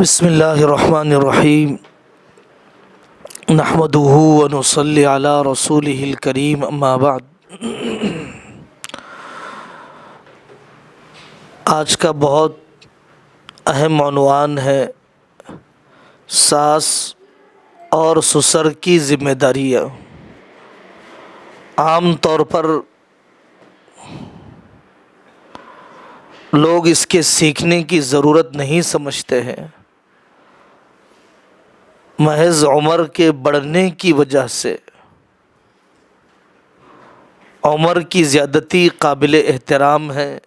بسم اللہ الرحمن الرحیم نحمدہ ونصلی علی رسولہ الکریم اما بعد۔ آج کا بہت اہم عنوان ہے ساس اور سسر کی ذمہ داریاں۔ عام طور پر لوگ اس کے سیکھنے کی ضرورت نہیں سمجھتے ہیں، محض عمر کے بڑھنے کی وجہ سے عمر کی زیادتی قابل احترام ہے۔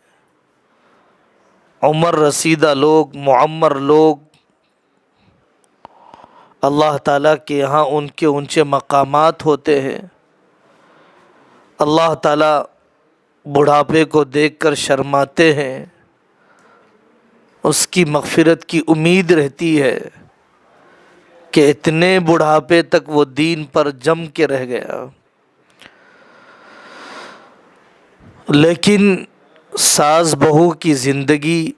عمر رسیدہ لوگ، معمر لوگ اللہ تعالیٰ کے یہاں ان کے اونچے مقامات ہوتے ہیں۔ اللہ تعالیٰ بڑھاپے کو دیکھ کر شرماتے ہیں، اس کی مغفرت کی امید رہتی ہے کہ اتنے بڑھاپے تک وہ دین پر جم کے رہ گیا۔ لیکن ساس بہو کی زندگی،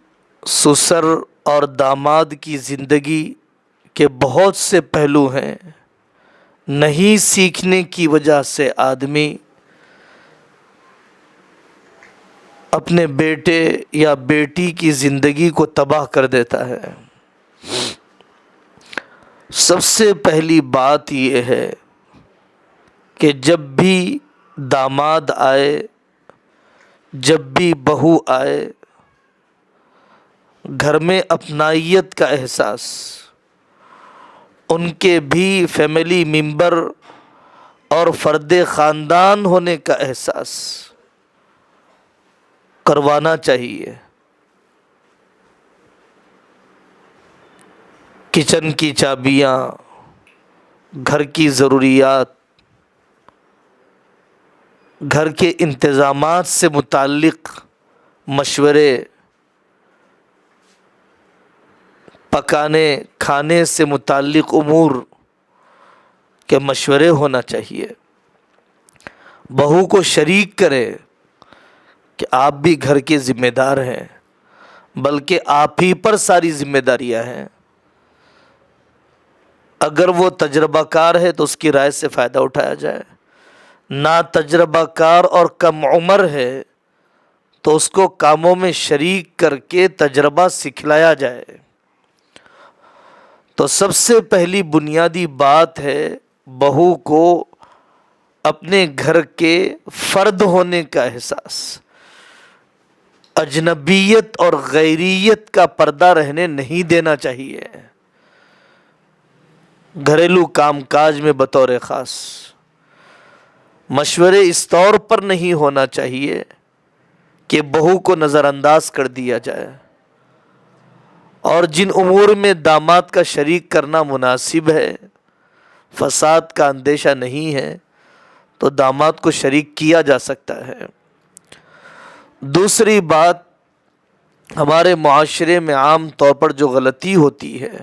سسر اور داماد کی زندگی کے بہت سے پہلو ہیں۔ نہیں سیکھنے کی وجہ سے آدمی اپنے بیٹے یا بیٹی کی زندگی کو تباہ کر دیتا ہے۔ سب سے پہلی بات یہ ہے کہ جب بھی داماد آئے، جب بھی بہو آئے، گھر میں اپنائیت کا احساس، ان کے بھی فیملی ممبر اور فرد خاندان ہونے کا احساس کروانا چاہیے۔ کچن کی چابیاں، گھر کی ضروریات، گھر کے انتظامات سے متعلق مشورے، پکانے کھانے سے متعلق امور کے مشورے ہونا چاہیے۔ بہو کو شریک کرے کہ آپ بھی گھر کے ذمہ دار ہیں، بلکہ آپ ہی پر ساری ذمہ داریاں ہیں۔ اگر وہ تجربہ کار ہے تو اس کی رائے سے فائدہ اٹھایا جائے، نا تجربہ کار اور کم عمر ہے تو اس کو کاموں میں شریک کر کے تجربہ سکھلایا جائے۔ تو سب سے پہلی بنیادی بات ہے بہو کو اپنے گھر کے فرد ہونے کا احساس، اجنبیت اور غیریت کا پردہ رہنے نہیں دینا چاہیے۔ گھریلو کام کاج میں بطور خاص مشورے اس طور پر نہیں ہونا چاہیے کہ بہو کو نظر انداز کر دیا جائے، اور جن امور میں داماد کا شریک کرنا مناسب ہے، فساد کا اندیشہ نہیں ہے، تو داماد کو شریک کیا جا سکتا ہے۔ دوسری بات، ہمارے معاشرے میں عام طور پر جو غلطی ہوتی ہے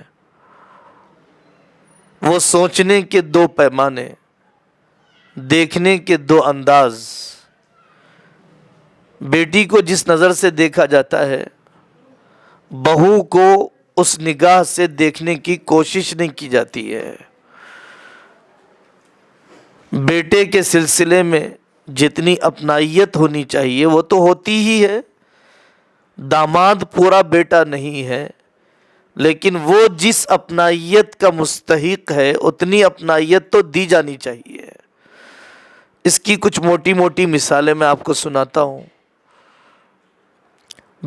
وہ سوچنے کے دو پیمانے، دیکھنے کے دو انداز۔ بیٹی کو جس نظر سے دیکھا جاتا ہے، بہو کو اس نگاہ سے دیکھنے کی کوشش نہیں کی جاتی ہے۔ بیٹے کے سلسلے میں جتنی اپنائیت ہونی چاہیے وہ تو ہوتی ہی ہے۔ داماد پورا بیٹا نہیں ہے، لیکن وہ جس اپنائیت کا مستحق ہے اتنی اپنائیت تو دی جانی چاہیے۔ اس کی کچھ موٹی موٹی مثالیں میں آپ کو سناتا ہوں۔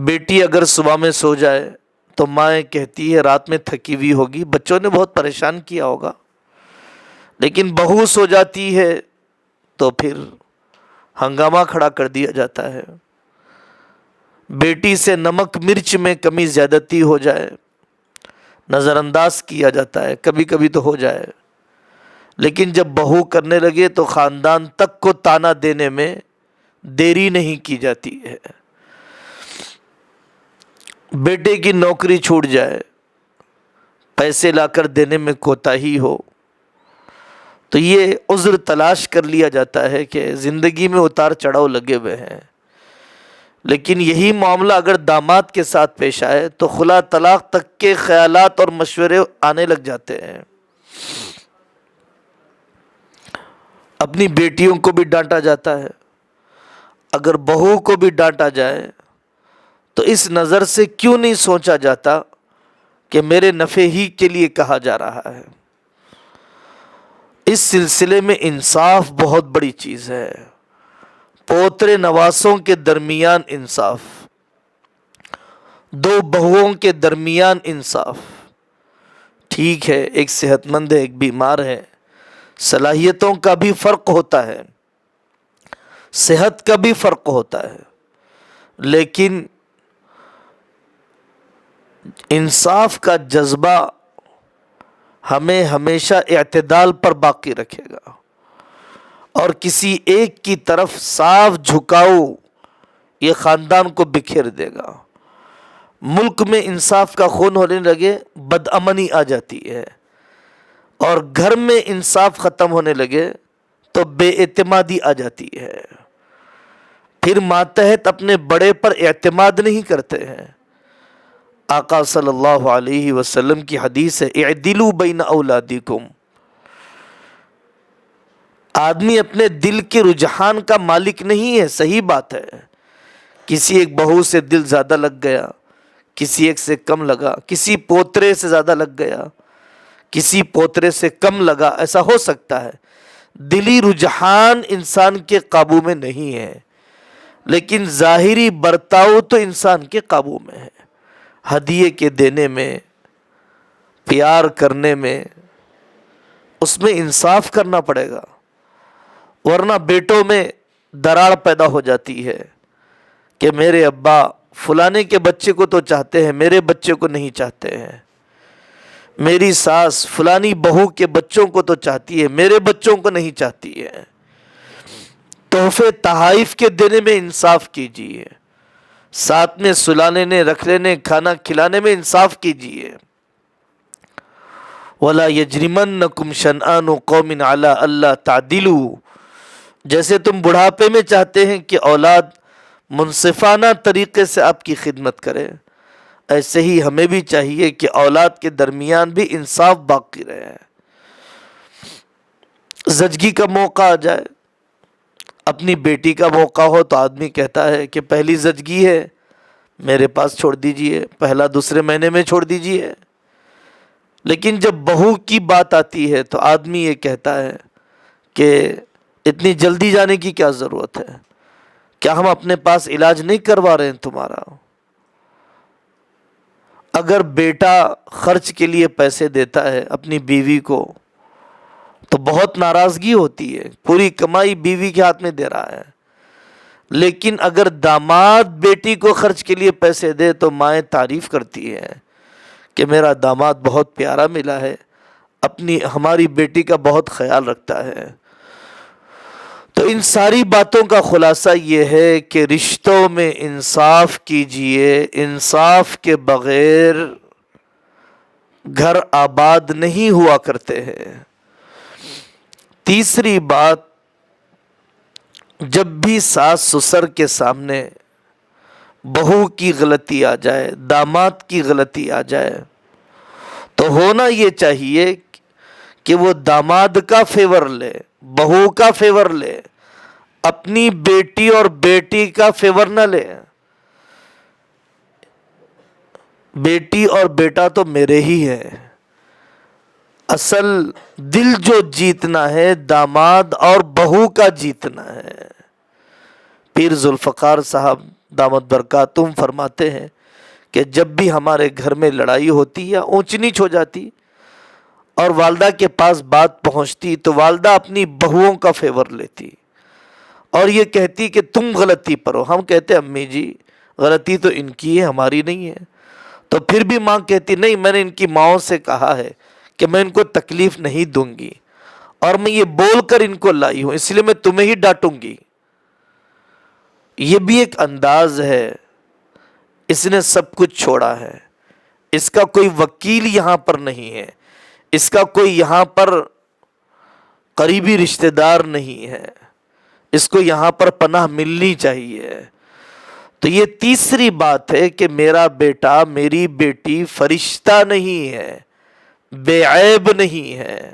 بیٹی اگر صبح میں سو جائے تو ماں کہتی ہے رات میں تھکی ہوئی ہوگی، بچوں نے بہت پریشان کیا ہوگا، لیکن بہو سو جاتی ہے تو پھر ہنگامہ کھڑا کر دیا جاتا ہے۔ بیٹی سے نمک مرچ میں کمی زیادتی ہو جائے، نظر انداز کیا جاتا ہے، کبھی کبھی تو ہو جائے، لیکن جب بہو کرنے لگے تو خاندان تک کو تانا دینے میں دیری نہیں کی جاتی ہے۔ بیٹے کی نوکری چھوٹ جائے، پیسے لا کر دینے میں کوتاہی ہو تو یہ عذر تلاش کر لیا جاتا ہے کہ زندگی میں اتار چڑھاؤ لگے ہوئے ہیں، لیکن یہی معاملہ اگر داماد کے ساتھ پیش آئے تو خلا طلاق تک کے خیالات اور مشورے آنے لگ جاتے ہیں. اپنی بیٹیوں کو بھی ڈانٹا جاتا ہے. اگر بہو کو بھی ڈانٹا جائے تو اس نظر سے کیوں نہیں سوچا جاتا کہ میرے نفع ہی کے لیے کہا جا رہا ہے. اس سلسلے میں انصاف بہت بڑی چیز ہے. پوترے نواسوں کے درمیان انصاف، دو بہوؤں کے درمیان انصاف. ٹھیک ہے، ایک صحت مند ہے، ایک بیمار ہے، صلاحیتوں کا بھی فرق ہوتا ہے، صحت کا بھی فرق ہوتا ہے، لیکن انصاف کا جذبہ ہمیں ہمیشہ اعتدال پر باقی رکھے گا، اور کسی ایک کی طرف صاف جھکاؤ یہ خاندان کو بکھیر دے گا. ملک میں انصاف کا خون ہونے لگے بدامنی آ جاتی ہے، اور گھر میں انصاف ختم ہونے لگے تو بے اعتمادی آ جاتی ہے. پھر ماتحت اپنے بڑے پر اعتماد نہیں کرتے ہیں. آقا صلی اللہ علیہ وسلم کی حدیث ہے، اعدلوا بین اولادکم. آدمی اپنے دل کے رجحان کا مالک نہیں ہے، صحیح بات ہے. کسی ایک بہو سے دل زیادہ لگ گیا، کسی ایک سے کم لگا، کسی پوترے سے زیادہ لگ گیا، کسی پوترے سے کم لگا، ایسا ہو سکتا ہے. دلی رجحان انسان کے قابو میں نہیں ہے، لیکن ظاہری برتاؤ تو انسان کے قابو میں ہے. ہدیے کے دینے میں، پیار کرنے میں، اس میں انصاف کرنا پڑے گا، ورنہ بیٹوں میں دراڑ پیدا ہو جاتی ہے کہ میرے ابا فلانے کے بچے کو تو چاہتے ہیں، میرے بچے کو نہیں چاہتے ہیں. میری ساس فلانی بہو کے بچوں کو تو چاہتی ہے، میرے بچوں کو نہیں چاہتی ہے. تحفے تحائف کے دینے میں انصاف کیجیے، ساتھ میں سلانے نے، رکھ لینے، کھانا کھلانے میں انصاف کیجیے. وَلَا يَجْرِمَنَّكُمْ شَنْآنُ قَوْمٍ عَلَىٰ أَلَّا تَعْدِلُوا. جیسے تم بڑھاپے میں چاہتے ہیں کہ اولاد منصفانہ طریقے سے آپ کی خدمت کرے، ایسے ہی ہمیں بھی چاہیے کہ اولاد کے درمیان بھی انصاف باقی رہے. زچگی کا موقع آ جائے، اپنی بیٹی کا موقع ہو تو آدمی کہتا ہے کہ پہلی زچگی ہے، میرے پاس چھوڑ دیجئے، پہلا دوسرے مہینے میں چھوڑ دیجئے. لیکن جب بہو کی بات آتی ہے تو آدمی یہ کہتا ہے کہ اتنی جلدی جانے کی کیا ضرورت ہے؟ کیا ہم اپنے پاس علاج نہیں کروا رہے ہیں تمہارا؟ اگر بیٹا خرچ کے لیے پیسے دیتا ہے اپنی بیوی کو تو بہت ناراضگی ہوتی ہے، پوری کمائی بیوی کے ہاتھ میں دے رہا ہے. لیکن اگر داماد بیٹی کو خرچ کے لیے پیسے دے تو مائیں تعریف کرتی ہے کہ میرا داماد بہت پیارا ملا ہے، ہماری بیٹی کا بہت خیال رکھتا ہے. تو ان ساری باتوں کا خلاصہ یہ ہے کہ رشتوں میں انصاف کیجئے. انصاف کے بغیر گھر آباد نہیں ہوا کرتے ہیں. تیسری بات، جب بھی ساس سسر کے سامنے بہو کی غلطی آ جائے، داماد کی غلطی آ جائے، تو ہونا یہ چاہیے کہ وہ داماد کا فیور لے، بہو کا فیور لے، اپنی بیٹی اور بیٹی کا فیور نہ لے. بیٹی اور بیٹا تو میرے ہی ہے. اصل دل جو جیتنا ہے داماد اور بہو کا جیتنا ہے. پیر ذوالفقار صاحب دامت برکاتہم فرماتے ہیں کہ جب بھی ہمارے گھر میں لڑائی ہوتی یا اونچ نیچ ہو جاتی اور والدہ کے پاس بات پہنچتی تو والدہ اپنی بہوؤں کا فیور لیتی اور یہ کہتی کہ تم غلطی پر ہو. ہم کہتے امی جی غلطی تو ان کی ہے، ہماری نہیں ہے. تو پھر بھی ماں کہتی نہیں، میں نے ان کی ماؤں سے کہا ہے کہ میں ان کو تکلیف نہیں دوں گی، اور میں یہ بول کر ان کو لائی ہوں، اس لیے میں تمہیں ہی ڈانٹوں گی. یہ بھی ایک انداز ہے. اس نے سب کچھ چھوڑا ہے، اس کا کوئی وکیل یہاں پر نہیں ہے، اس کا کوئی یہاں پر قریبی رشتہ دار نہیں ہے، اس کو یہاں پر پناہ ملنی چاہیے. تو یہ تیسری بات ہے کہ میرا بیٹا میری بیٹی فرشتہ نہیں ہے، بے عیب نہیں ہے،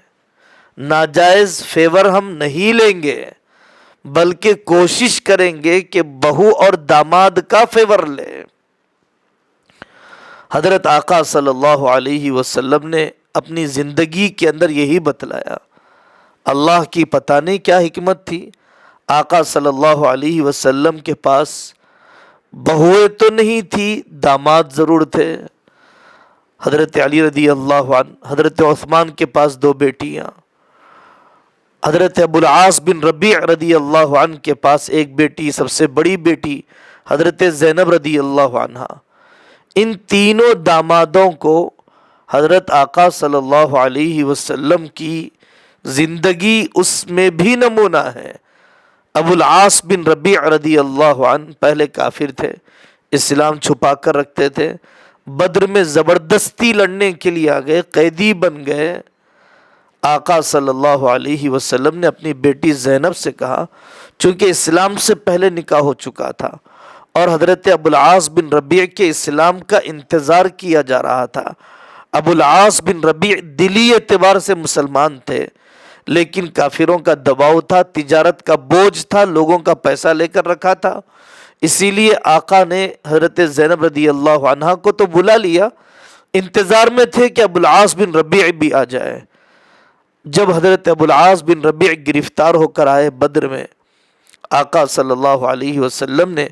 ناجائز فیور ہم نہیں لیں گے، بلکہ کوشش کریں گے کہ بہو اور داماد کا فیور لے۔ حضرت آقا صلی اللہ علیہ وسلم نے اپنی زندگی کے اندر یہی بتلایا۔ اللہ کی پتہ نہیں کیا حکمت تھی، آقا صلی اللہ علیہ وسلم کے پاس بہویں تو نہیں تھی، داماد ضرور تھے۔ حضرت علی رضی اللہ عنہ، حضرت عثمان کے پاس 2 بیٹیاں، حضرت ابو العاص بن ربیع رضی اللہ عنہ کے پاس 1 بیٹی، سب سے بڑی بیٹی حضرت زینب رضی اللہ عنہ۔ ان تینوں دامادوں کو حضرت آقا صلی اللہ علیہ وسلم کی زندگی اس میں بھی نمونہ ہے۔ ابو العاص بن ربیع رضی اللہ عنہ پہلے کافر تھے، اسلام چھپا کر رکھتے تھے، بدر میں زبردستی لڑنے کے لیے آ گئے، قیدی بن گئے۔ آقا صلی اللہ علیہ وسلم نے اپنی بیٹی زینب سے کہا، چونکہ اسلام سے پہلے نکاح ہو چکا تھا اور حضرت ابو العاص بن ربیع کے اسلام کا انتظار کیا جا رہا تھا۔ ابو العاص بن ربیع دلی اعتبار سے مسلمان تھے، لیکن کافروں کا دباؤ تھا، تجارت کا بوجھ تھا، لوگوں کا پیسہ لے کر رکھا تھا، اسی لیے آقا نے حضرت زینب رضی اللہ عنہا کو تو بلا لیا، انتظار میں تھے کہ ابو العاص بن ربیع بھی آ جائے۔ جب حضرت ابو العاص بن ربیع گرفتار ہو کر آئے بدر میں، آقا صلی اللہ علیہ وسلم نے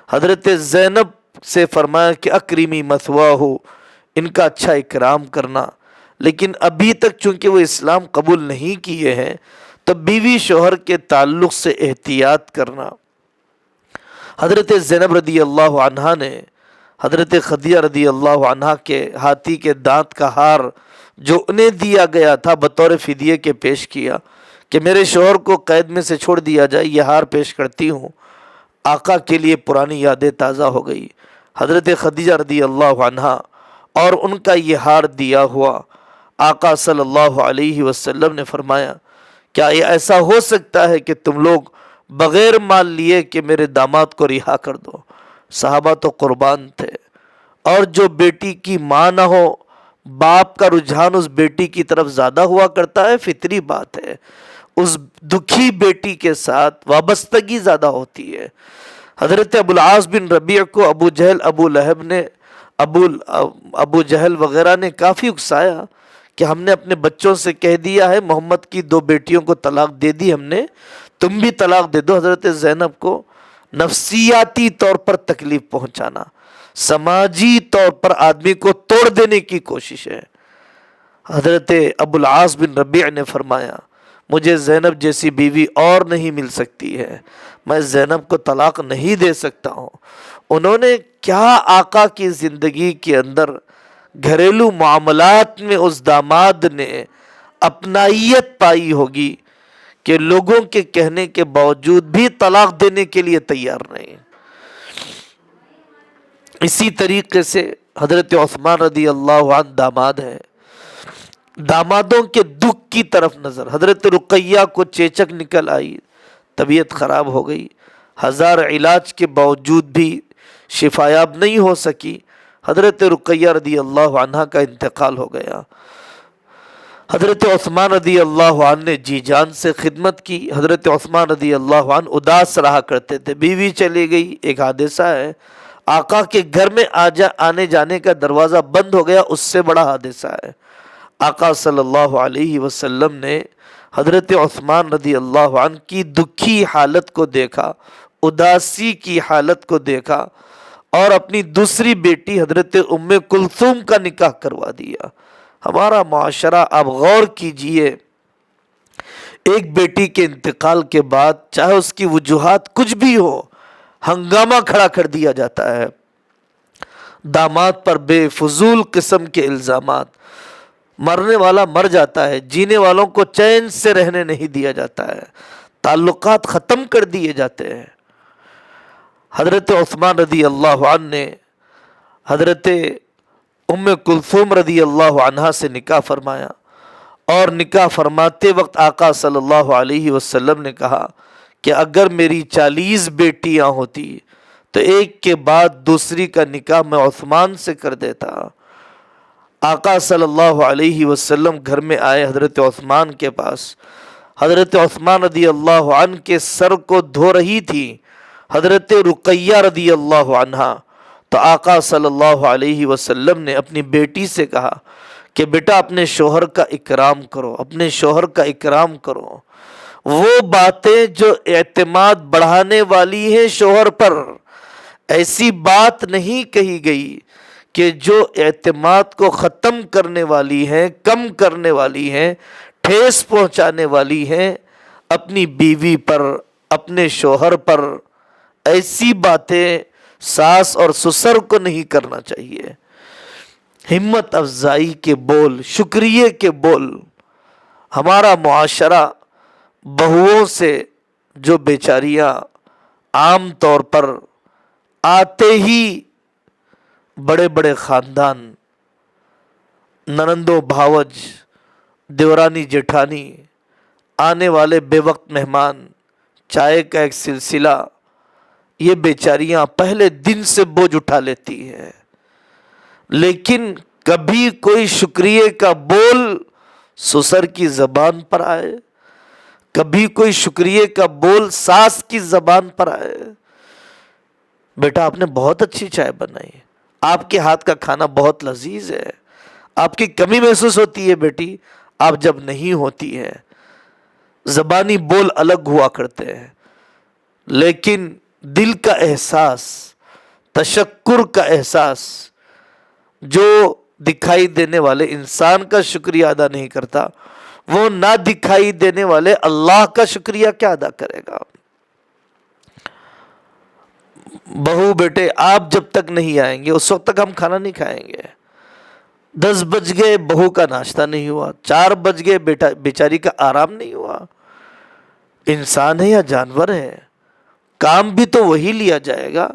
حضرت زینب سے فرمایا کہ اکرمی مثواہ، ان کا اچھا اکرام کرنا، لیکن ابھی تک چونکہ وہ اسلام قبول نہیں کیے ہیں تو بیوی شوہر کے تعلق سے احتیاط کرنا۔ حضرت زینب رضی اللہ عنہا نے حضرت خدیجہ رضی اللہ عنہا کے ہاتھی کے دانت کا ہار جو انہیں دیا گیا تھا بطور فدیے کے پیش کیا کہ میرے شوہر کو قید میں سے چھوڑ دیا جائے، یہ ہار پیش کرتی ہوں۔ آقا کے لیے پرانی یادیں تازہ ہو گئی، حضرت خدیجہ رضی اللہ عنہا اور ان کا یہ ہار دیا ہوا۔ آقا صلی اللہ علیہ وسلم نے فرمایا، کیا یہ ایسا ہو سکتا ہے کہ تم لوگ بغیر مال لیے کہ میرے داماد کو رہا کر دو؟ صحابہ تو قربان تھے، اور جو بیٹی کی ماں نہ ہو، باپ کا رجحان اس بیٹی کی طرف زیادہ ہوا کرتا ہے، فطری بات ہے، اس دکھی بیٹی کے ساتھ وابستگی زیادہ ہوتی ہے۔ حضرت ابو العاص بن ربیع کو ابو جہل، ابو لہب نے، ابو جہل وغیرہ نے کافی اکسایا کہ ہم نے اپنے بچوں سے کہہ دیا ہے، محمد کی 2 بیٹیوں کو طلاق دے دی ہم نے، تم بھی طلاق دے دو۔ حضرت زینب کو نفسیاتی طور پر تکلیف پہنچانا، سماجی طور پر آدمی کو توڑ دینے کی کوشش ہے۔ حضرت ابو العاص بن ربیع نے فرمایا، مجھے زینب جیسی بیوی اور نہیں مل سکتی ہے، میں زینب کو طلاق نہیں دے سکتا ہوں۔ انہوں نے کیا آقا کی زندگی کے اندر گھریلو معاملات میں اس داماد نے اپنائیت پائی ہوگی کہ لوگوں کے کہنے کے باوجود بھی طلاق دینے کے لیے تیار نہیں۔ اسی طریقے سے حضرت عثمان رضی اللہ عنہ داماد ہیں، دامادوں کے دکھ کی طرف نظر۔ حضرت رقیہ کو چیچک نکل آئی، طبیعت خراب ہو گئی، 1000 علاج کے باوجود بھی شفایاب نہیں ہو سکی، حضرت رقیہ رضی اللہ عنہ کا انتقال ہو گیا۔ حضرت عثمان رضی اللہ عنہ نے جی جان سے خدمت کی۔ حضرت عثمان رضی اللہ عنہ اداس رہا کرتے تھے، بیوی چلی گئی، ایک حادثہ ہے، آقا کے گھر میں آنے جانے کا دروازہ بند ہو گیا، اس سے بڑا حادثہ ہے۔ آقا صلی اللہ علیہ وسلم نے حضرت عثمان رضی اللہ عنہ کی دکھی حالت کو دیکھا، اداسی کی حالت کو دیکھا، اور اپنی دوسری بیٹی حضرت ام کلثوم کا نکاح کروا دیا۔ ہمارا معاشرہ، آپ غور کیجئے، ایک بیٹی کے انتقال کے بعد چاہے اس کی وجوہات کچھ بھی ہو، ہنگامہ کھڑا کر دیا جاتا ہے، داماد پر بے فضول قسم کے الزامات، مرنے والا مر جاتا ہے، جینے والوں کو چین سے رہنے نہیں دیا جاتا ہے، تعلقات ختم کر دیے جاتے ہیں۔ حضرت عثمان رضی اللہ عنہ نے حضرت ام کلثوم رضی اللہ عنہا سے نکاح فرمایا، اور نکاح فرماتے وقت آقا صلی اللہ علیہ وسلم نے کہا کہ اگر میری 40 بیٹیاں ہوتی تو ایک کے بعد دوسری کا نکاح میں عثمان سے کر دیتا۔ آقا صلی اللہ علیہ وسلم گھر میں آئے حضرت عثمان کے پاس۔ حضرت عثمان رضی اللہ عنہ کے سر کو دھو رہی تھی حضرت رقیہ رضی اللہ عنہا، تو آقا صلی اللہ علیہ وسلم نے اپنی بیٹی سے کہا کہ بیٹا اپنے شوہر کا اکرام کرو، اپنے شوہر کا اکرام کرو۔ وہ باتیں جو اعتماد بڑھانے والی ہیں شوہر پر، ایسی بات نہیں کہی گئی کہ جو اعتماد کو ختم کرنے والی ہیں، کم کرنے والی ہیں، ٹھیس پہنچانے والی ہیں اپنی بیوی پر، اپنے شوہر پر۔ ایسی باتیں ساس اور سسر کو نہیں کرنا چاہیے۔ ہمت افزائی کے بول، شکریہ کے بول۔ ہمارا معاشرہ بہوؤں سے جو بیچاریاں عام طور پر آتے ہی بڑے بڑے خاندان، ننندو بھاوج، دیورانی جیٹھانی، آنے والے بے وقت مہمان، چائے کا ایک سلسلہ، یہ بیچاریاں پہلے دن سے بوجھ اٹھا لیتی ہیں، لیکن کبھی کوئی شکریہ کا بول سسر کی زبان پر آئے، کبھی کوئی شکریہ کا بول ساس کی زبان پر آئے، بیٹا آپ نے بہت اچھی چائے بنائی، آپ کے ہاتھ کا کھانا بہت لذیذ ہے، آپ کی کمی محسوس ہوتی ہے بیٹی آپ جب نہیں ہوتی ہے۔ زبانی بول الگ ہوا کرتے ہیں، لیکن دل کا احساس، تشکر کا احساس جو دکھائی دینے والے انسان کا شکریہ ادا نہیں کرتا، وہ نہ دکھائی دینے والے اللہ کا شکریہ کیا ادا کرے گا؟ بہو بیٹے آپ جب تک نہیں آئیں گے اس وقت تک ہم کھانا نہیں کھائیں گے۔ 10 بج گئے بہو کا ناشتہ نہیں ہوا، 4 بج گئے بیچاری کا آرام نہیں ہوا۔ انسان ہے یا جانور ہے؟ کام بھی تو وہی لیا جائے گا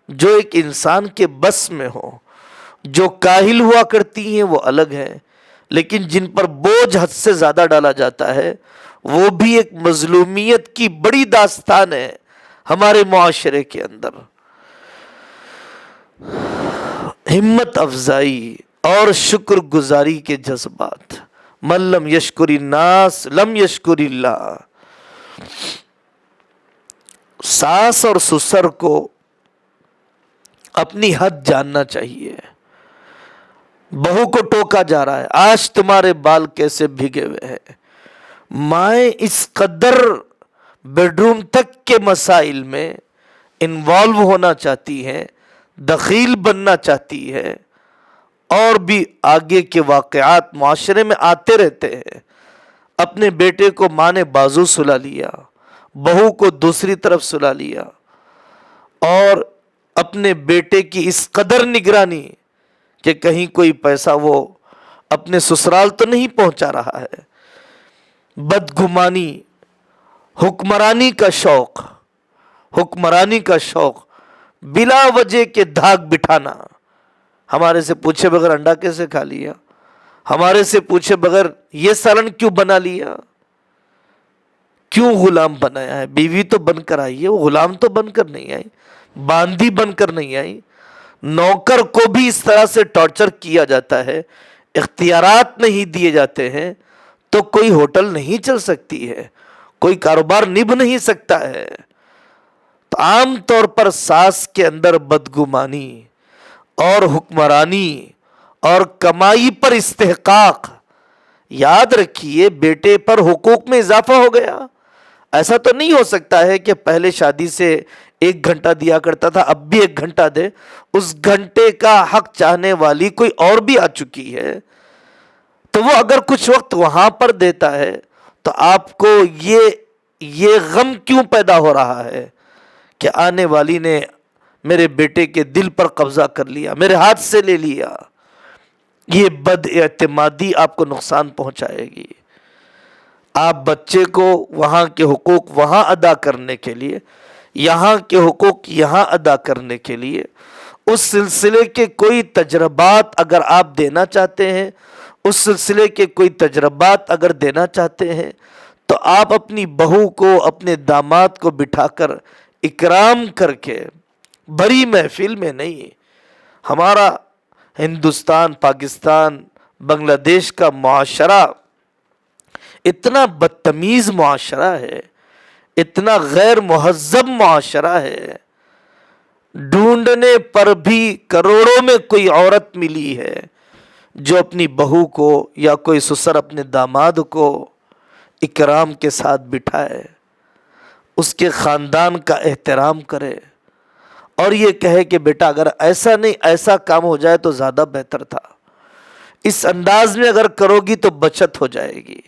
جو ایک انسان کے بس میں ہو۔ جو کاہل ہوا کرتی ہیں وہ الگ ہے، لیکن جن پر بوجھ حد سے زیادہ ڈالا جاتا ہے وہ بھی ایک مظلومیت کی بڑی داستان ہے ہمارے معاشرے کے اندر۔ ہمت افزائی اور شکر گزاری کے جذبات، من لم یشکر الناس لم یشکر اللہ۔ ساس اور سسر کو اپنی حد جاننا چاہیے۔ بہو کو ٹوکا جا رہا ہے، آج تمہارے بال کیسے بھیگے ہوئے ہیں۔ مائیں اس قدر بیڈ روم تک کے مسائل میں انوالو ہونا چاہتی ہیں، دخیل بننا چاہتی ہے، اور بھی آگے کے واقعات معاشرے میں آتے رہتے ہیں۔ اپنے بیٹے کو ماں نے بازو سلا لیا، بہو کو دوسری طرف سلا لیا، اور اپنے بیٹے کی اس قدر نگرانی کہ کہیں کوئی پیسہ وہ اپنے سسرال تو نہیں پہنچا رہا ہے۔ بدگمانی، حکمرانی کا شوق، حکمرانی کا شوق، بلا وجہ کے دھاگ بٹھانا۔ ہمارے سے پوچھے بغیر انڈا کیسے کھا لیا، ہمارے سے پوچھے بغیر یہ سالن کیوں بنا لیا، کیوں غلام بنایا ہے؟ بیوی تو بن کر آئی ہے، وہ غلام تو بن کر نہیں آئی، باندھی بن کر نہیں آئی۔ نوکر کو بھی اس طرح سے ٹارچر کیا جاتا ہے، اختیارات نہیں دیے جاتے ہیں تو کوئی ہوٹل نہیں چل سکتی ہے، کوئی کاروبار نبھ نہیں سکتا ہے۔ تو عام طور پر ساس کے اندر بدگمانی اور حکمرانی اور کمائی پر استحقاق، یاد رکھیے بیٹے پر حقوق میں اضافہ ہو گیا۔ ایسا تو نہیں ہو سکتا ہے کہ پہلے شادی سے 1 گھنٹہ دیا کرتا تھا اب بھی 1 گھنٹہ دے، اس گھنٹے کا حق چاہنے والی کوئی اور بھی آ چکی ہے، تو وہ اگر کچھ وقت وہاں پر دیتا ہے تو آپ کو یہ غم کیوں پیدا ہو رہا ہے کہ آنے والی نے میرے بیٹے کے دل پر قبضہ کر لیا، میرے ہاتھ سے لے لیا؟ یہ بد اعتمادی آپ کو نقصان پہنچائے گی۔ آپ بچے کو وہاں کے حقوق وہاں ادا کرنے کے لیے، یہاں کے حقوق یہاں ادا کرنے کے لیے اس سلسلے کے کوئی تجربات اگر آپ دینا چاہتے ہیں، اس سلسلے کے کوئی تجربات اگر دینا چاہتے ہیں تو آپ اپنی بہو کو، اپنے داماد کو بٹھا کر اکرام کر کے بڑی محفل میں نہیں. ہمارا ہندوستان، پاکستان، بنگلہ دیش کا معاشرہ اتنا بدتمیز معاشرہ ہے، اتنا غیر مہذب معاشرہ ہے. ڈھونڈنے پر بھی کروڑوں میں کوئی عورت ملی ہے جو اپنی بہو کو یا کوئی سسر اپنے داماد کو اکرام کے ساتھ بٹھائے، اس کے خاندان کا احترام کرے اور یہ کہے کہ بیٹا اگر ایسا نہیں ایسا کام ہو جائے تو زیادہ بہتر تھا. اس انداز میں اگر کرو گی تو بچت ہو جائے گی،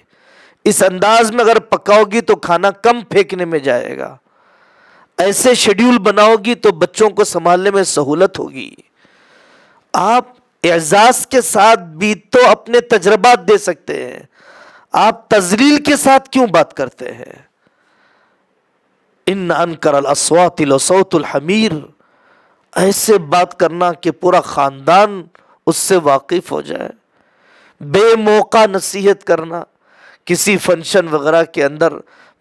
اس انداز میں اگر پکاؤ گی تو کھانا کم پھینکنے میں جائے گا، ایسے شیڈیول بناؤ گی تو بچوں کو سنبھالنے میں سہولت ہوگی. آپ اعزاز کے ساتھ بھی تو اپنے تجربات دے سکتے ہیں، آپ تذلیل کے ساتھ کیوں بات کرتے ہیں؟ ان انکر الاصوات لصوت الحمیر، ایسے بات کرنا کہ پورا خاندان اس سے واقف ہو جائے. بے موقع نصیحت کرنا، کسی فنکشن وغیرہ کے اندر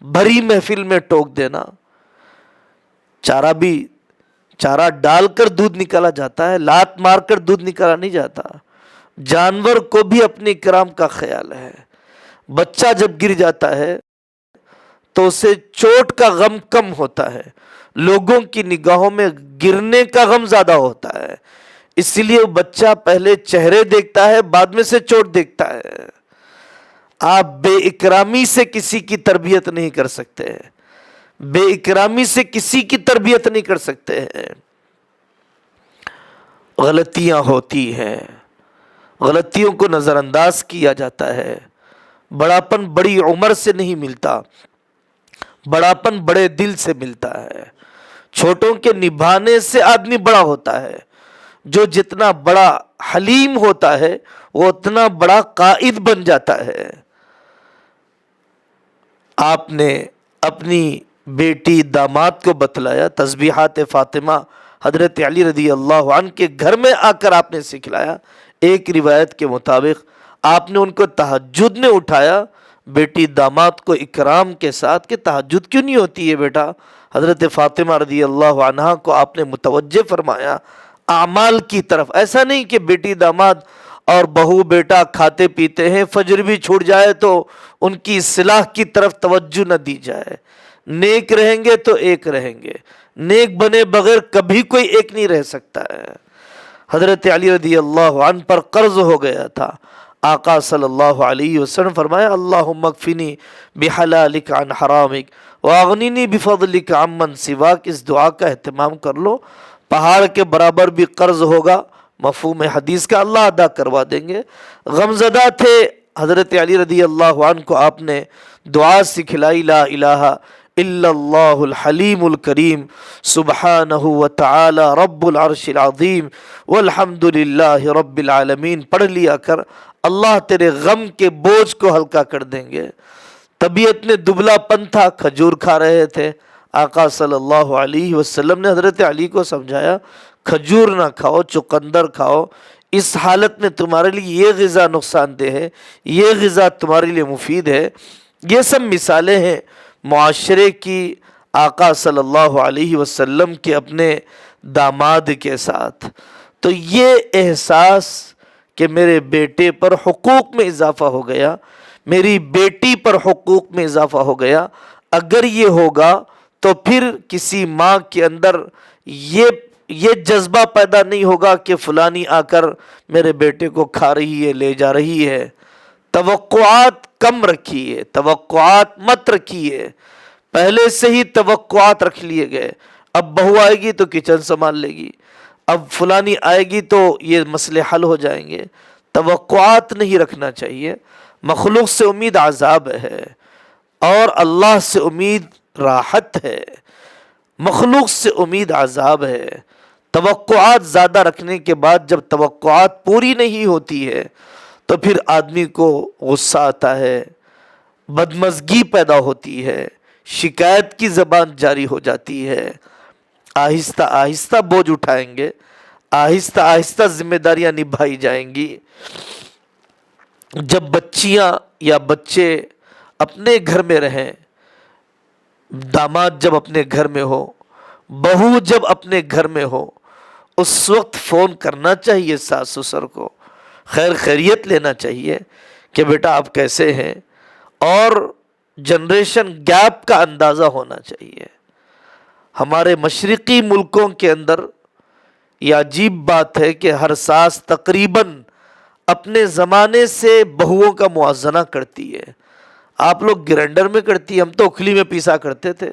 بھری محفل میں ٹوک دینا. چارہ ڈال کر دودھ نکالا جاتا ہے، لات مار کر دودھ نکالا نہیں جاتا. جانور کو بھی اپنے کرام کا خیال ہے. بچہ جب گر جاتا ہے تو اسے چوٹ کا غم کم ہوتا ہے، لوگوں کی نگاہوں میں گرنے کا غم زیادہ ہوتا ہے. اس لیے بچہ پہلے چہرے دیکھتا ہے، بعد میں سے چوٹ دیکھتا ہے. آپ بے اکرامی سے کسی کی تربیت نہیں کر سکتے، بے اکرامی سے کسی کی تربیت نہیں کر سکتے ہیں. غلطیاں ہوتی ہیں، غلطیوں کو نظر انداز کیا جاتا ہے. بڑاپن بڑی عمر سے نہیں ملتا، بڑاپن بڑے دل سے ملتا ہے. چھوٹوں کے نبھانے سے آدمی بڑا ہوتا ہے. جو جتنا بڑا حلیم ہوتا ہے وہ اتنا بڑا قائد بن جاتا ہے. آپ نے اپنی بیٹی داماد کو بتلایا، تسبیحات فاطمہ حضرت علی رضی اللہ عنہ کے گھر میں آ کر آپ نے سکھلایا. ایک روایت کے مطابق آپ نے ان کو تہجد میں اٹھایا بیٹی داماد کو اکرام کے ساتھ کہ تہجد کیوں نہیں ہوتی ہے بیٹا. حضرت فاطمہ رضی اللہ عنہا کو آپ نے متوجہ فرمایا اعمال کی طرف. ایسا نہیں کہ بیٹی داماد اور بہو بیٹا کھاتے پیتے ہیں، فجر بھی چھوٹ جائے تو ان کی اصلاح کی طرف توجہ نہ دی جائے. نیک رہیں گے تو ایک رہیں گے، نیک بنے بغیر کبھی کوئی ایک نہیں رہ سکتا ہے. حضرت علی رضی اللہ عنہ پر قرض ہو گیا تھا. آقا صلی اللہ علیہ وسلم فرمایا اللہم اکفنی بحلالک عن حرامک واغنینی بفضلک عمن سواک. اس دعا کا اہتمام کر لو. پہاڑ کے برابر بھی قرض ہوگا، مفہوم حدیث کا اللہ ادا کروا دیں گے. غمزدہ تھے حضرت علی رضی اللہ عنہ کو آپ نے دعا سکھلائی لا الہ الا اللہ الحلیم الکریم سبحانہ وتعالی رب العرش العظیم والحمد للہ رب العالمین پڑھ لیا کر. اللہ تیرے غم کے بوجھ کو ہلکا کر دیں گے. طبیعت میں دبلا پن تھا، کھجور کھا رہے تھے. آقا صلی اللہ علیہ وسلم نے حضرت علی کو سمجھایا کھجور نہ کھاؤ، چقندر کھاؤ. اس حالت میں تمہارے لیے یہ غذا نقصان دہ ہے، یہ غذا تمہارے لیے مفید ہے. یہ سب مثالیں ہیں معاشرے کی آقا صلی اللہ علیہ وسلم کے اپنے داماد کے ساتھ. تو یہ احساس کہ میرے بیٹے پر حقوق میں اضافہ ہو گیا، میری بیٹی پر حقوق میں اضافہ ہو گیا، اگر یہ ہوگا تو پھر کسی ماں کے اندر یہ جذبہ پیدا نہیں ہوگا کہ فلانی آ کر میرے بیٹے کو کھا رہی ہے، لے جا رہی ہے. توقعات کم رکھیے، توقعات مت رکھیے. پہلے سے ہی توقعات رکھ لیے گئے. اب بہو آئے گی تو کچن سنبھال لے گی، اب فلانی آئے گی تو یہ مسئلے حل ہو جائیں گے. توقعات نہیں رکھنا چاہیے. مخلوق سے امید عذاب ہے اور اللہ سے امید راحت ہے. مخلوق سے امید عذاب ہے. توقعات زیادہ رکھنے کے بعد جب توقعات پوری نہیں ہوتی ہے تو پھر آدمی کو غصہ آتا ہے، بدمزگی پیدا ہوتی ہے، شکایت کی زبان جاری ہو جاتی ہے. آہستہ آہستہ بوجھ اٹھائیں گے، آہستہ آہستہ ذمہ داریاں نبھائی جائیں گی. جب بچیاں یا بچے اپنے گھر میں رہیں، داماد جب اپنے گھر میں ہو، بہو جب اپنے گھر میں ہو اس وقت فون کرنا چاہیے ساس سسر کو، خیر خیریت لینا چاہیے کہ بیٹا آپ کیسے ہیں، اور جنریشن گیپ کا اندازہ ہونا چاہیے۔ ہمارے مشرقی ملکوں کے اندر یہ عجیب بات ہے کہ ہر ساس تقریباً اپنے زمانے سے بہوؤں کا موازنہ کرتی ہے۔ آپ لوگ گرینڈر میں کرتی ہے، ہم تو اکھلی میں پیسا کرتے تھے،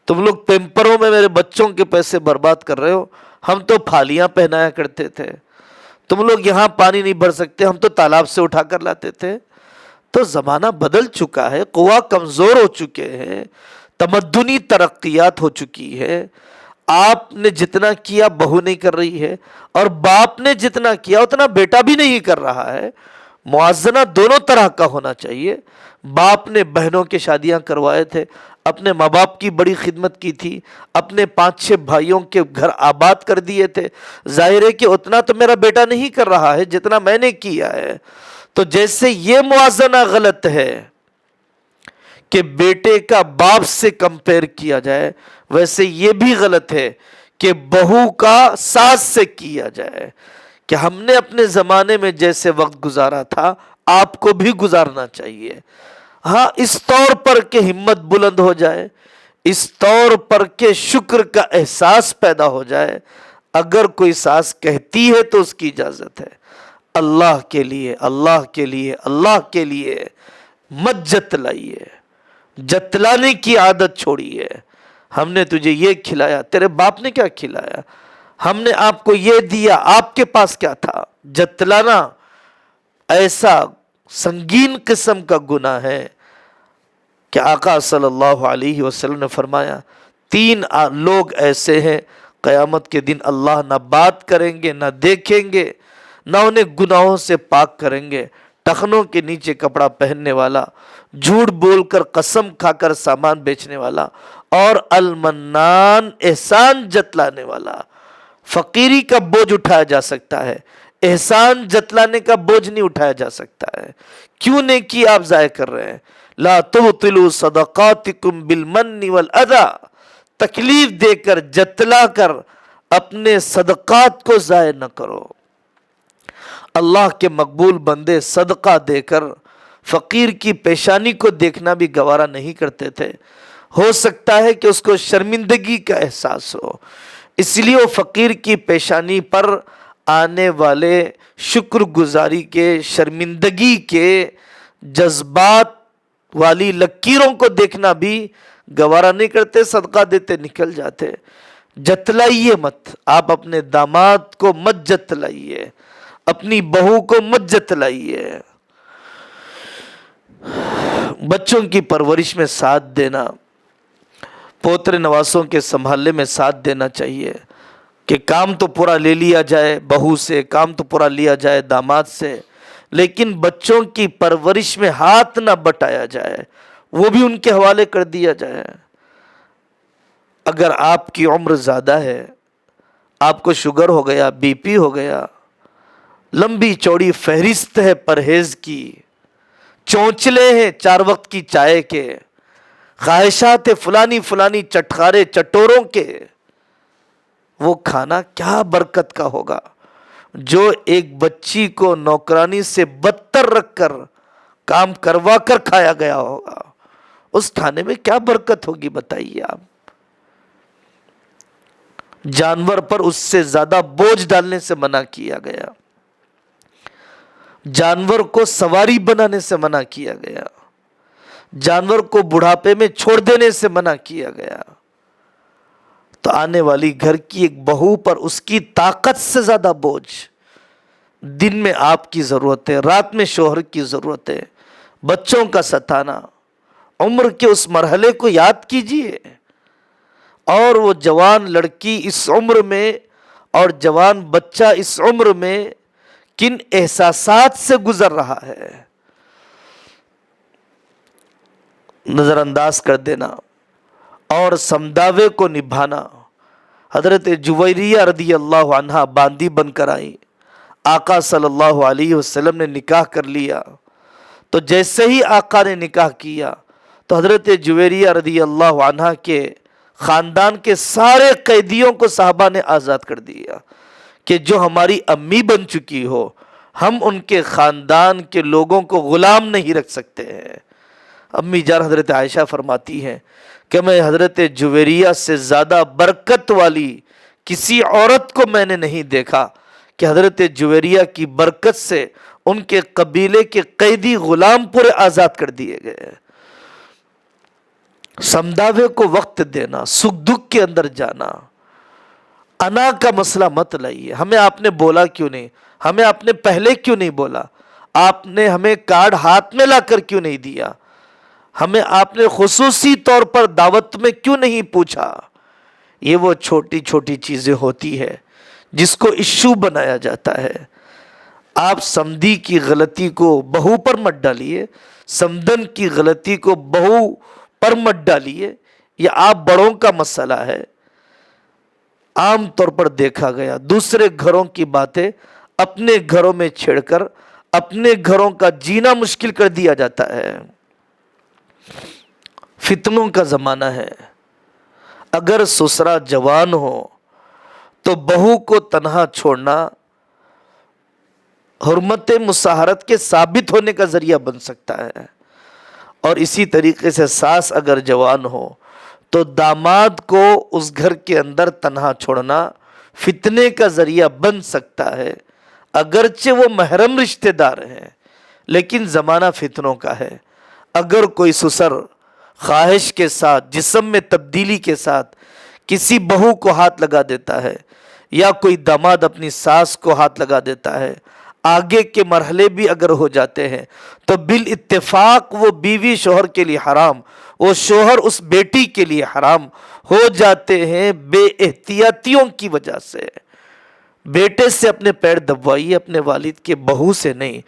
تم لوگ پیمپروں میں میرے بچوں کے پیسے برباد کر رہے ہو، ہم تو پھالیاں پہنایا کرتے تھے، تم لوگ یہاں پانی نہیں بھر سکتے، ہم تو تالاب سے اٹھا کر لاتے تھے۔ تو زمانہ بدل چکا ہے، قوا کمزور ہو چکے ہیں، تمدنی ترقیات ہو چکی ہے۔ آپ نے جتنا کیا بہو نہیں کر رہی ہے، اور باپ نے جتنا کیا اتنا بیٹا بھی نہیں کر رہا ہے۔ موازنہ دونوں طرح کا ہونا چاہیے۔ باپ نے بہنوں کے شادیاں کروائے تھے، اپنے ماں باپ کی بڑی خدمت کی تھی، اپنے 5-6 بھائیوں کے گھر آباد کر دیے تھے، ظاہر ہے کہ اتنا تو میرا بیٹا نہیں کر رہا ہے جتنا میں نے کیا ہے۔ تو جیسے یہ موازنہ غلط ہے کہ بیٹے کا باپ سے کمپیر کیا جائے، ویسے یہ بھی غلط ہے کہ بہو کا ساس سے کیا جائے، کہ ہم نے اپنے زمانے میں جیسے وقت گزارا تھا آپ کو بھی گزارنا چاہیے۔ ہاں، اس طور پر کہ ہمت بلند ہو جائے، اس طور پر کہ شکر کا احساس پیدا ہو جائے۔ اگر کوئی ساس کہتی ہے تو اس کی اجازت ہے، اللہ کے لیے، اللہ کے لیے، اللہ کے لیے مت جتلائیے، جتلانے کی عادت چھوڑیے۔ ہم نے تجھے یہ کھلایا، تیرے باپ نے کیا کھلایا؟ ہم نے آپ کو یہ دیا، آپ کے پاس کیا تھا؟ جتلانا ایسا سنگین قسم کا گناہ ہے کہ آقا صلی اللہ علیہ وسلم نے فرمایا 3 لوگ ایسے ہیں قیامت کے دن اللہ نہ بات کریں گے، نہ دیکھیں گے، نہ انہیں گناہوں سے پاک کریں گے۔ ٹخنوں کے نیچے کپڑا پہننے والا، جھوٹ بول کر قسم کھا کر سامان بیچنے والا، اور المنان احسان جتلانے والا۔ فقیری کا بوجھ اٹھایا جا سکتا ہے، احسان جتلانے کا بوجھ نہیں اٹھایا جا سکتا ہے۔ کیوں نیکی آپ ضائع کر رہے ہیں؟ لا تبطلوا صدقاتکم بالمن والاذی، تکلیف دے کر، جتلا کر اپنے صدقات کو ضائع نہ کرو۔ اللہ کے مقبول بندے صدقہ دے کر فقیر کی پیشانی کو دیکھنا بھی گوارا نہیں کرتے تھے، ہو سکتا ہے کہ اس کو شرمندگی کا احساس ہو، اس لیے وہ فقیر کی پیشانی پر آنے والے شکر گزاری کے، شرمندگی کے جذبات والی لکیروں کو دیکھنا بھی گوارا نہیں کرتے، صدقہ دیتے نکل جاتے۔ جتلائیے مت، آپ اپنے داماد کو مت جتلائیے، اپنی بہو کو مت جتلائیے۔ بچوں کی پرورش میں ساتھ دینا، پوترے نواسوں کے سنبھالنے میں ساتھ دینا چاہیے، کہ کام تو پورا لے لیا جائے بہو سے، کام تو پورا لیا جائے داماد سے، لیکن بچوں کی پرورش میں ہاتھ نہ بٹایا جائے، وہ بھی ان کے حوالے کر دیا جائے۔ اگر آپ کی عمر زیادہ ہے، آپ کو شوگر ہو گیا، بی پی ہو گیا، لمبی چوڑی فہرست ہے پرہیز کی، چونچلے ہیں 4 وقت کی چائے کے، خواہشات فلانی فلانی چٹخارے چٹوروں کے، وہ کھانا کیا برکت کا ہوگا جو ایک بچی کو نوکرانی سے بدتر رکھ کر کام کروا کر کھایا گیا ہوگا؟ اس کھانے میں کیا برکت ہوگی بتائیے آپ؟ جانور پر اس سے زیادہ بوجھ ڈالنے سے منع کیا گیا، جانور کو سواری بنانے سے منع کیا گیا، جانور کو بڑھاپے میں چھوڑ دینے سے منع کیا گیا۔ تو آنے والی گھر کی ایک بہو پر اس کی طاقت سے زیادہ بوجھ، دن میں آپ کی ضرورت ہے، رات میں شوہر کی ضرورت ہے، بچوں کا ستانا، عمر کے اس مرحلے کو یاد کیجئے۔ اور وہ جوان لڑکی اس عمر میں اور جوان بچہ اس عمر میں کن احساسات سے گزر رہا ہے، نظر انداز کر دینا اور سمداوے کو نبھانا۔ حضرت جویریہ رضی اللہ عنہا باندی بن کر آئی، آقا صلی اللہ علیہ وسلم نے نکاح کر لیا، تو جیسے ہی آقا نے نکاح کیا تو حضرت جویریہ رضی اللہ عنہا کے خاندان کے سارے قیدیوں کو صحابہ نے آزاد کر دیا کہ جو ہماری امی بن چکی ہو، ہم ان کے خاندان کے لوگوں کو غلام نہیں رکھ سکتے ہیں۔ امی جان حضرت عائشہ فرماتی ہیں کہ میں حضرت جویریہ سے زیادہ برکت والی کسی عورت کو میں نے نہیں دیکھا کہ حضرت جویریہ کی برکت سے ان کے قبیلے کے قیدی غلام پورے آزاد کر دیے گئے۔ سمداوے کو وقت دینا، سکھ دکھ کے اندر جانا، انا کا مسئلہ مت لائیے۔ ہمیں آپ نے بولا کیوں نہیں؟ ہمیں آپ نے پہلے کیوں نہیں بولا؟ آپ نے ہمیں کارڈ ہاتھ میں لا کر کیوں نہیں دیا؟ ہمیں آپ نے خصوصی طور پر دعوت میں کیوں نہیں پوچھا؟ یہ وہ چھوٹی چھوٹی چیزیں ہوتی ہے جس کو ایشو بنایا جاتا ہے۔ آپ سمدھی کی غلطی کو بہو پر مت ڈالیے، سمدن کی غلطی کو بہو پر مت ڈالیے، یہ آپ بڑوں کا مسئلہ ہے۔ عام طور پر دیکھا گیا دوسرے گھروں کی باتیں اپنے گھروں میں چھیڑ کر اپنے گھروں کا جینا مشکل کر دیا جاتا ہے۔ فتنوں کا زمانہ ہے۔ اگر سسرا جوان ہو تو بہو کو تنہا چھوڑنا حرمت مساہرت کے ثابت ہونے کا ذریعہ بن سکتا ہے، اور اسی طریقے سے ساس اگر جوان ہو تو داماد کو اس گھر کے اندر تنہا چھوڑنا فتنے کا ذریعہ بن سکتا ہے، اگرچہ وہ محرم رشتہ دار ہیں، لیکن زمانہ فتنوں کا ہے۔ اگر کوئی سسر خواہش کے ساتھ، جسم میں تبدیلی کے ساتھ کسی بہو کو ہاتھ لگا دیتا ہے، یا کوئی داماد اپنی ساس کو ہاتھ لگا دیتا ہے، آگے کے مرحلے بھی اگر ہو جاتے ہیں تو بالاتفاق وہ بیوی شوہر کے لیے حرام، وہ شوہر اس بیٹی کے لیے حرام ہو جاتے ہیں بے احتیاطیوں کی وجہ سے۔ بیٹے سے اپنے پیر دبوائیے، اپنے والد کے بہو سے نہیں۔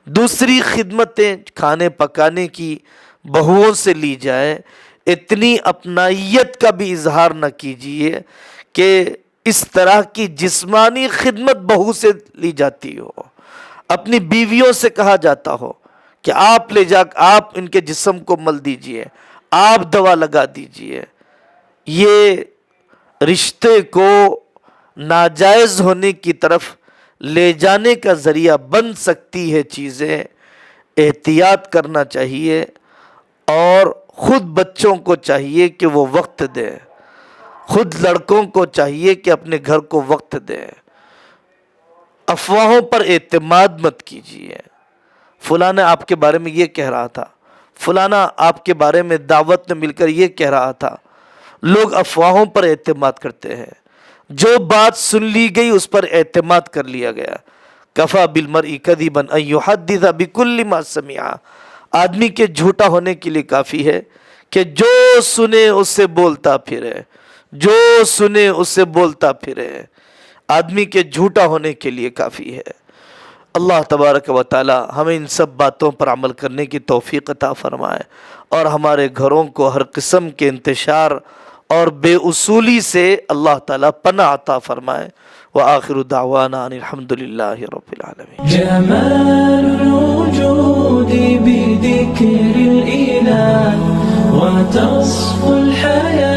دوسری خدمتیں کھانے پکانے کی بہوؤں سے لی جائیں، اتنی اپنائیت کا بھی اظہار نہ کیجیے کہ اس طرح کی جسمانی خدمت بہو سے لی جاتی ہو، اپنی بیویوں سے کہا جاتا ہو کہ آپ لے جا، آپ ان کے جسم کو مل دیجئے، آپ دوا لگا دیجئے۔ یہ رشتے کو ناجائز ہونے کی طرف لے جانے کا ذریعہ بن سکتی ہے چیزیں، احتیاط کرنا چاہیے، اور خود بچوں کو چاہیے کہ وہ وقت دیں، خود لڑکوں کو چاہیے کہ اپنے گھر کو وقت دیں۔ افواہوں پر اعتماد مت کیجیے، فلانا آپ کے بارے میں یہ کہہ رہا تھا، فلانا آپ کے بارے میں دعوت میں مل کر یہ کہہ رہا تھا۔ لوگ افواہوں پر اعتماد کرتے ہیں، جو بات سن لی گئی اس پر اعتماد کر لیا گیا۔ کفا بالمرء کذبا ان یحدث بکل ما سمع، آدمی کے جھوٹا ہونے کے لیے کافی ہے کہ جو سنے اس سے بولتا پھرے، جو سنے اس سے بولتا پھرے، آدمی کے جھوٹا ہونے کے لیے کافی ہے۔ اللہ تبارک و تعالی ہمیں ان سب باتوں پر عمل کرنے کی توفیق عطا فرمائے، اور ہمارے گھروں کو ہر قسم کے انتشار اور بے اصولی سے اللہ تعالیٰ پناہ عطا فرمائے۔ وآخر دعوانا ان الحمدللہ رب العالمین۔ جمال الوجود بذكر الإله وتصفو الحياة